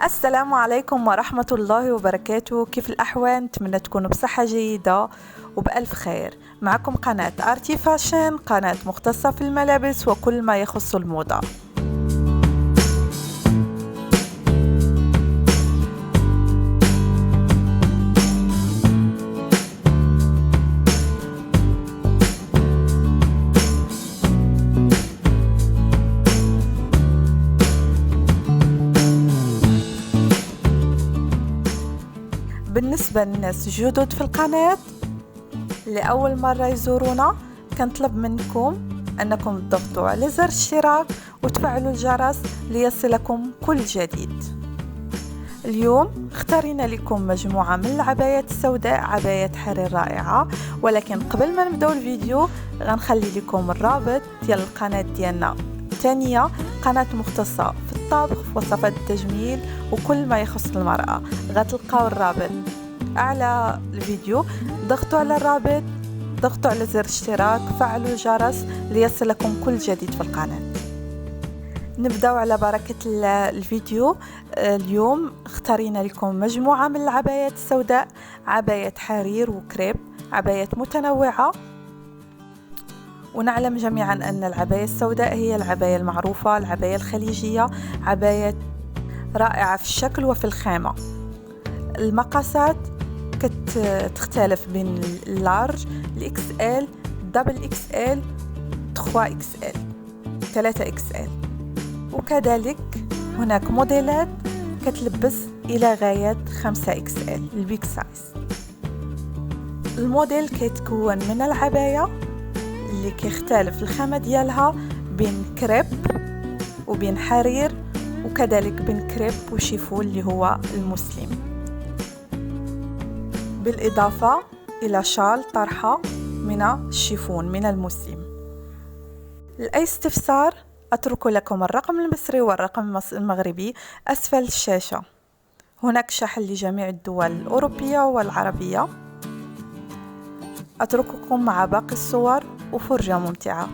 السلام عليكم ورحمة الله وبركاته. كيف الأحوال؟ نتمنى تكونوا بصحة جيدة وبألف خير. معكم قناة ارتي فاشن، قناة مختصة في الملابس وكل ما يخص الموضة. بالنسبة للناس جدد في القناة لأول مرة يزورونا، كنطلب منكم أنكم تضغطوا على زر اشتراك وتفعلوا الجرس ليصلكم كل جديد. اليوم اختارينا لكم مجموعة من العبايات السوداء، عبايات حرير رائعة. ولكن قبل ما نبداو الفيديو غنخلي لكم الرابط ديال القناة ديالنا الثانية، قناة مختصة في الطبخ في وصفات التجميل وكل ما يخص المرأة. غتلقاو الرابط على الفيديو، ضغطوا على الرابط، ضغطوا على زر اشتراك، فعلوا الجرس ليصلكم كل جديد في القناة. نبداو على بركة الفيديو. اليوم اختارينا لكم مجموعة من العبايات السوداء، عبايات حرير وكريب، عبايات متنوعة. ونعلم جميعا أن العباية السوداء هي العباية المعروفة، العباية الخليجية، عباية رائعة في الشكل وفي الخامة. المقاسات كتختلف بين اللارج، الاكس ال، دبل اكس ال، 3 اكس ال، 3 اكس ال. وكذلك هناك موديلات كتلبس إلى غاية 5 اكس ال، البيك سايز. الموديل كيتكون من العباية اللي كيختلف الخامة ديالها بين كريب وبين حرير، وكذلك بين كريب وشيفون اللي هو المسلم، بالإضافة إلى شال طرحة من الشيفون من المسلم. لأي استفسار أترك لكم الرقم المصري والرقم المغربي أسفل الشاشة. هناك شحن لجميع الدول الأوروبية والعربية. أترككم مع باقي الصور وفرجة ممتعة.